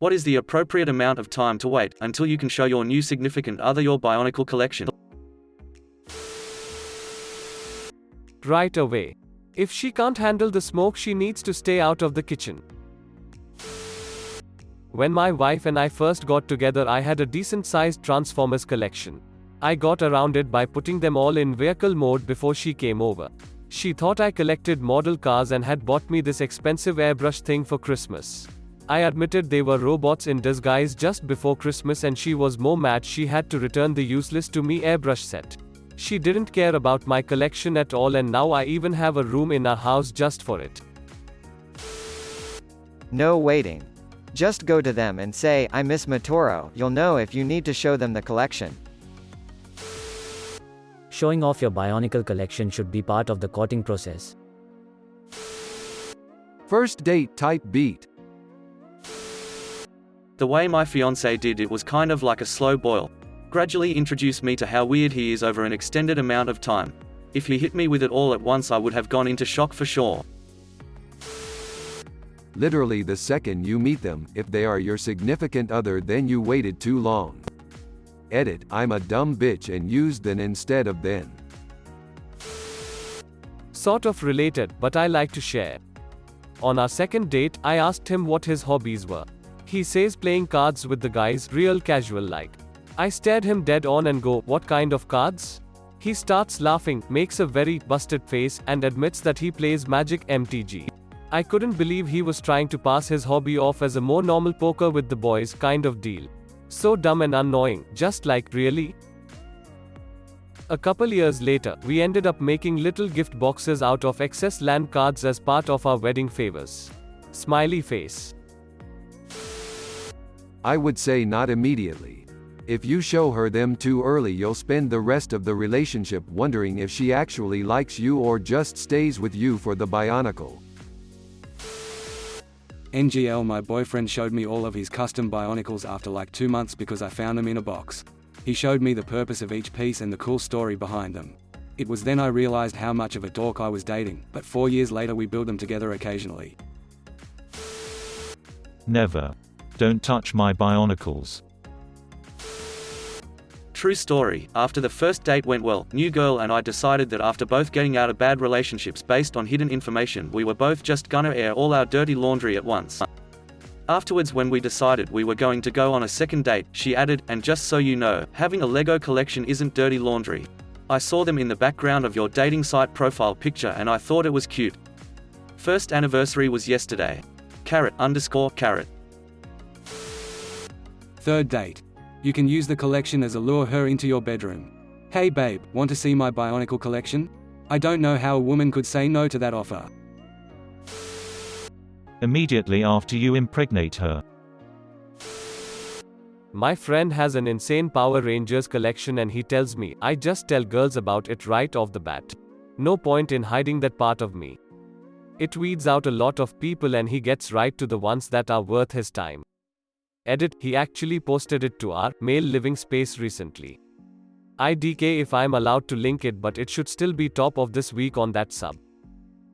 What is the appropriate amount of time to wait until you can show your new significant other your Bionicle collection? Right away. If she can't handle the smoke, she needs to stay out of the kitchen. When my wife and I first got together, I had a decent-sized Transformers collection. I got around it by putting them all in vehicle mode before she came over. She thought I collected model cars and had bought me this expensive airbrush thing for Christmas. I admitted they were robots in disguise just before Christmas, and she was more mad she had to return the useless to me airbrush set. She didn't care about my collection at all, and now I even have a room in our house just for it. No waiting. Just go to them and say, "I miss Matoro." You'll know if you need to show them the collection. Showing off your Bionicle collection should be part of the courting process. First date type beat. The way my fiancé did it was kind of like a slow boil. Gradually introduced me to how weird he is over an extended amount of time. If he hit me with it all at once, I would have gone into shock for sure. Literally the second you meet them, if they are your significant other, then you waited too long. Edit, I'm a dumb bitch and used then instead of then. Sort of related, but I like to share. On our second date, I asked him what his hobbies were. He says playing cards with the guys, real casual like. I stared him dead on and go, "What kind of cards?" He starts laughing, makes a very busted face, and admits that he plays Magic MTG. I couldn't believe he was trying to pass his hobby off as a more normal poker with the boys kind of deal. So dumb and annoying, just like, really? A couple years later, we ended up making little gift boxes out of excess land cards as part of our wedding favors. Smiley face. I would say not immediately. If you show her them too early, you'll spend the rest of the relationship wondering if she actually likes you or just stays with you for the Bionicle. NGL, my boyfriend showed me all of his custom Bionicles after like 2 months because I found them in a box. He showed me the purpose of each piece and the cool story behind them. It was then I realized how much of a dork I was dating, but 4 years later we build them together occasionally. Never. Don't touch my Bionicles. True story, after the first date went well, new girl and I decided that after both getting out of bad relationships based on hidden information, we were both just gonna air all our dirty laundry at once. Afterwards, when we decided we were going to go on a second date, she added, "And just so you know, having a Lego collection isn't dirty laundry. I saw them in the background of your dating site profile picture and I thought it was cute. First anniversary was yesterday. _carrot. Third date. You can use the collection as a lure her into your bedroom. "Hey babe, want to see my Bionicle collection?" I don't know how a woman could say no to that offer. Immediately after you impregnate her. My friend has an insane Power Rangers collection and he tells me, I just tell girls about it right off the bat. No point in hiding that part of me. It weeds out a lot of people and he gets right to the ones that are worth his time. Edit, he actually posted it to our male living space recently. IDK if I'm allowed to link it, but it should still be top of this week on that sub.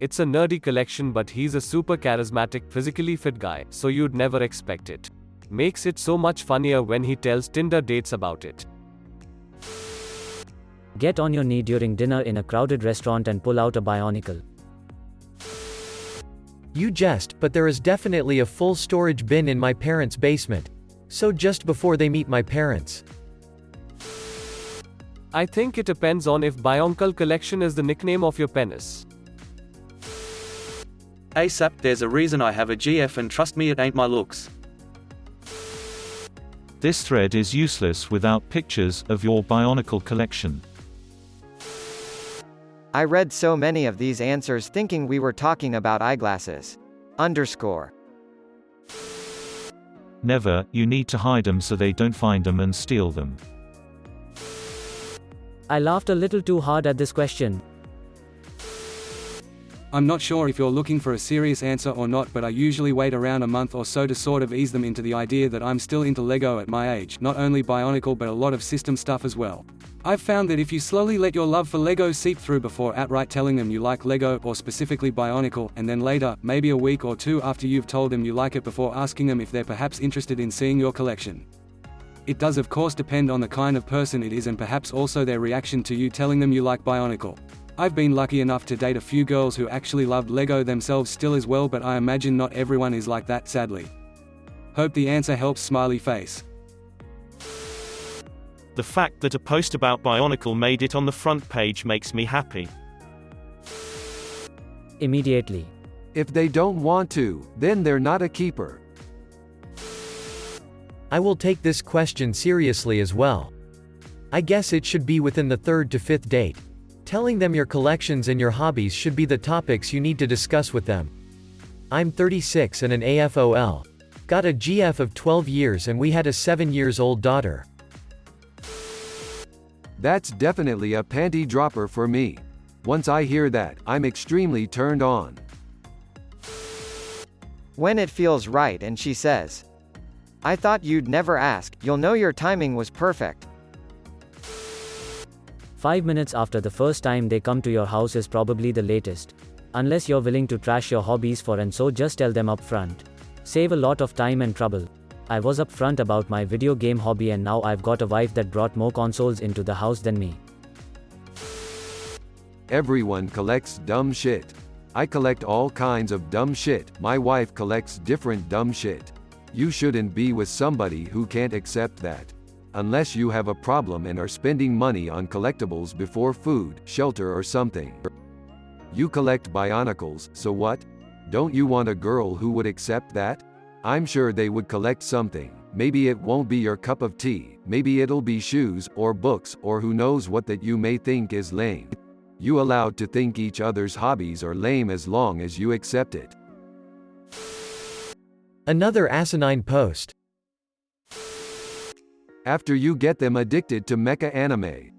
It's a nerdy collection, but he's a super charismatic, physically fit guy, so you'd never expect it. Makes it so much funnier when he tells Tinder dates about it. Get on your knee during dinner in a crowded restaurant and pull out a Bionicle. You jest, but there is definitely a full storage bin in my parents' basement. So just before they meet my parents. I think it depends on if Bionicle collection is the nickname of your penis. ASAP, there's a reason I have a GF and trust me, it ain't my looks. This thread is useless without pictures of your Bionicle collection. I read so many of these answers thinking we were talking about eyeglasses. _. Never, you need to hide them so they don't find them and steal them. I laughed a little too hard at this question. I'm not sure if you're looking for a serious answer or not, but I usually wait around a month or so to sort of ease them into the idea that I'm still into Lego at my age, not only Bionicle but a lot of system stuff as well. I've found that if you slowly let your love for Lego seep through before outright telling them you like Lego, or specifically Bionicle, and then later, maybe a week or two after you've told them you like it, before asking them if they're perhaps interested in seeing your collection. It does of course depend on the kind of person it is and perhaps also their reaction to you telling them you like Bionicle. I've been lucky enough to date a few girls who actually loved Lego themselves still as well, but I imagine not everyone is like that, sadly. Hope the answer helps, smiley face. The fact that a post about Bionicle made it on the front page makes me happy. Immediately. If they don't want to, then they're not a keeper. I will take this question seriously as well. I guess it should be within the 3rd to 5th date. Telling them your collections and your hobbies should be the topics you need to discuss with them. I'm 36 and an AFOL. Got a GF of 12 years and we had a 7-year-old daughter. That's definitely a panty dropper for me. Once I hear that, I'm extremely turned on. When it feels right and she says, "I thought you'd never ask," you'll know your timing was perfect. 5 minutes after the first time they come to your house is probably the latest. Unless you're willing to trash your hobbies for and so just tell them up front. Save a lot of time and trouble. I was up front about my video game hobby and now I've got a wife that brought more consoles into the house than me. Everyone collects dumb shit. I collect all kinds of dumb shit. My wife collects different dumb shit. You shouldn't be with somebody who can't accept that. Unless you have a problem and are spending money on collectibles before food, shelter or something. You collect Bionicles, so what? Don't you want a girl who would accept that? I'm sure they would collect something. Maybe it won't be your cup of tea, maybe it'll be shoes, or books, or who knows what that you may think is lame. You allowed to think each other's hobbies are lame as long as you accept it. Another asinine post. After you get them addicted to mecha anime.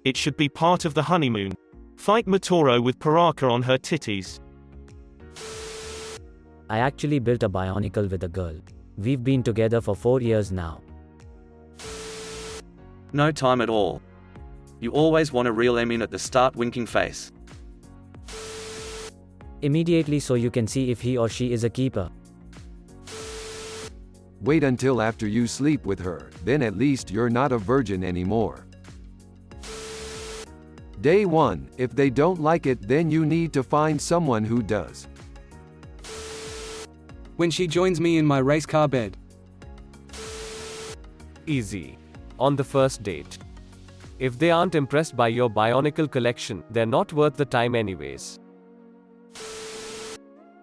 It should be part of the honeymoon. Fight Motoro with Paraka on her titties. I actually built a Bionicle with a girl. We've been together for 4 years now. No time at all. You always want to reel them in at the start, winking face. Immediately so you can see if he or she is a keeper. Wait until after you sleep with her, then at least you're not a virgin anymore. Day 1, if they don't like it, then you need to find someone who does. When she joins me in my race car bed. Easy. On the first date. If they aren't impressed by your Bionicle collection, they're not worth the time anyways.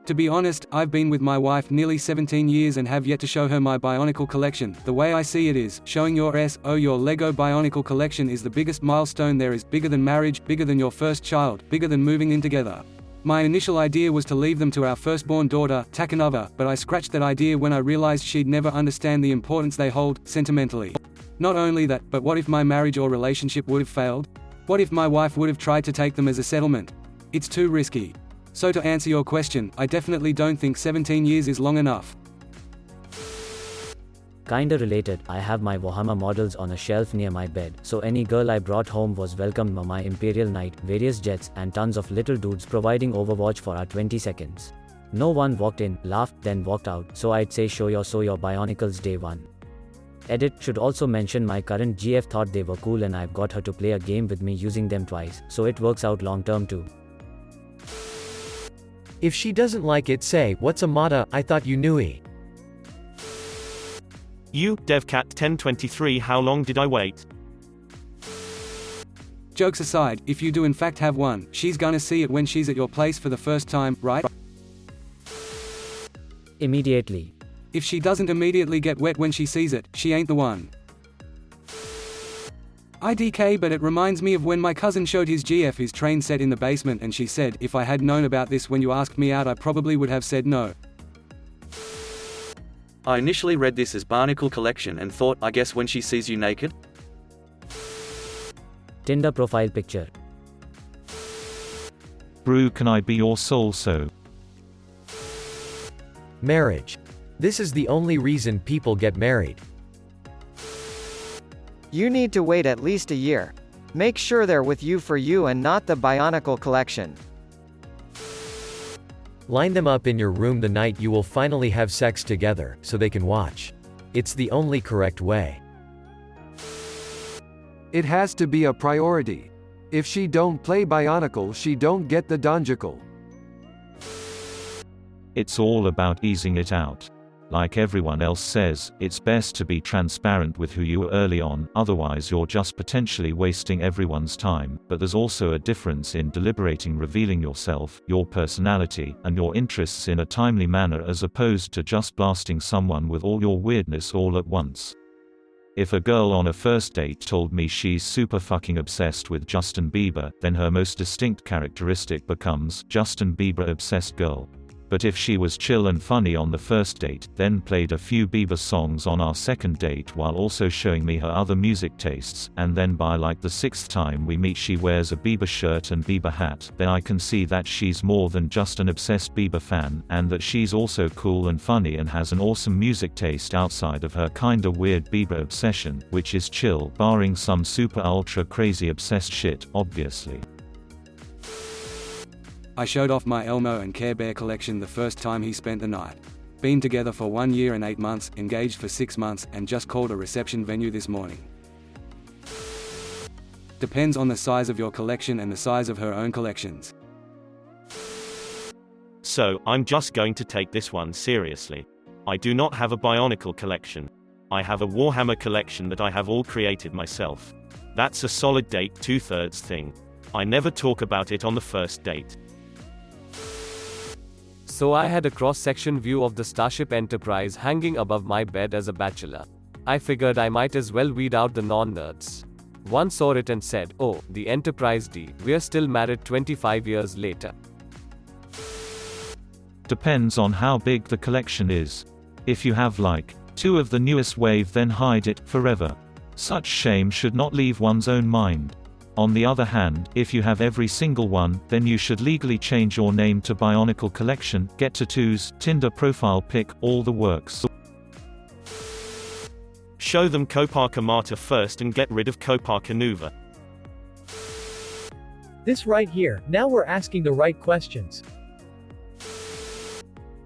To be honest, I've been with my wife nearly 17 years and have yet to show her my Bionicle collection. The way I see it is, showing your Lego Bionicle collection is the biggest milestone there is, bigger than marriage, bigger than your first child, bigger than moving in together. My initial idea was to leave them to our firstborn daughter, Takanova, but I scratched that idea when I realized she'd never understand the importance they hold, sentimentally. Not only that, but what if my marriage or relationship would have failed? What if my wife would have tried to take them as a settlement? It's too risky. So to answer your question, I definitely don't think 17 years is long enough. Kinda related, I have my Warhammer models on a shelf near my bed, so any girl I brought home was welcomed by my Imperial Knight, various jets, and tons of little dudes providing Overwatch for our 20 seconds. No one walked in, laughed, then walked out, so I'd say show your Bionicles day 1. Edit, should also mention my current GF thought they were cool and I've got her to play a game with me using them twice, so it works out long term too. If she doesn't like it, say, "What's a Mata, I thought you knew E." You, DevCat1023, how long did I wait? Jokes aside, if you do in fact have one, she's gonna see it when she's at your place for the first time, right? Immediately. If she doesn't immediately get wet when she sees it, she ain't the one. IDK, but it reminds me of when my cousin showed his GF his train set in the basement and she said, "If I had known about this when you asked me out, I probably would have said no." I initially read this as Barnacle collection and thought, I guess when she sees you naked? Tinder profile picture. Brew, can I be your soul so? Marriage. This is the only reason people get married. You need to wait at least a year. Make sure they're with you for you and not the Bionicle collection. Line them up in your room the night you will finally have sex together, so they can watch. It's the only correct way. It has to be a priority. If she don't play Bionicle, she don't get the Donjicle. It's all about easing it out. Like everyone else says, it's best to be transparent with who you are early on, otherwise you're just potentially wasting everyone's time, but there's also a difference in deliberating, revealing yourself, your personality, and your interests in a timely manner as opposed to just blasting someone with all your weirdness all at once. If a girl on a first date told me she's super fucking obsessed with Justin Bieber, then her most distinct characteristic becomes Justin Bieber obsessed girl. But if she was chill and funny on the first date, then played a few Bieber songs on our second date while also showing me her other music tastes, and then by like the 6th time we meet she wears a Bieber shirt and Bieber hat, then I can see that she's more than just an obsessed Bieber fan, and that she's also cool and funny and has an awesome music taste outside of her kinda weird Bieber obsession, which is chill, barring some super ultra crazy obsessed shit, obviously. I showed off my Elmo and Care Bear collection the first time he spent the night. Been together for 1 year and 8 months, engaged for 6 months, and just called a reception venue this morning. Depends on the size of your collection and the size of her own collections. So, I'm just going to take this one seriously. I do not have a Bionicle collection. I have a Warhammer collection that I have all created myself. That's a solid date 2/3 thing. I never talk about it on the first date. So I had a cross-section view of the Starship Enterprise hanging above my bed as a bachelor. I figured I might as well weed out the non-nerds. One saw it and said, "Oh, the Enterprise D, we're still married 25 years later." Depends on how big the collection is. If you have like 2 of the newest wave, then hide it forever. Such shame should not leave one's own mind. On the other hand, if you have every single one, then you should legally change your name to Bionicle Collection, get tattoos, Tinder profile pic, all the works. Show them Kopaka Mata first and get rid of Kopaka Nuva. This right here, now we're asking the right questions.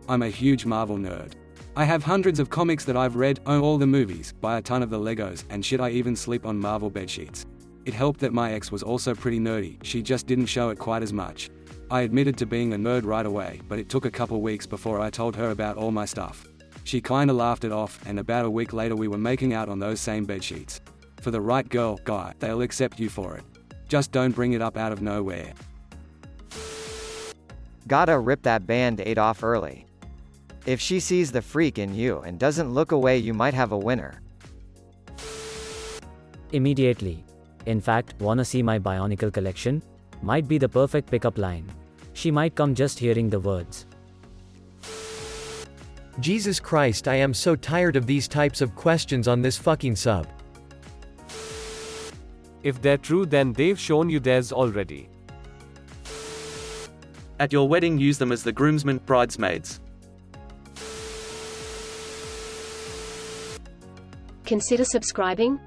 I'm a huge Marvel nerd. I have hundreds of comics that I've read, own all the movies, buy a ton of the Legos, and shit, I even sleep on Marvel bedsheets. It helped that my ex was also pretty nerdy, she just didn't show it quite as much. I admitted to being a nerd right away, but it took a couple weeks before I told her about all my stuff. She kinda laughed it off, and about a week later we were making out on those same bedsheets. For the right girl, guy, they'll accept you for it. Just don't bring it up out of nowhere. Gotta rip that band-aid off early. If she sees the freak in you and doesn't look away, you might have a winner. Immediately. In fact, wanna see my Bionicle collection? Might be the perfect pickup line. She might come just hearing the words. Jesus Christ, I am so tired of these types of questions on this fucking sub. If they're true, then they've shown you theirs already. At your wedding, use them as the groomsmen, bridesmaids. Consider subscribing.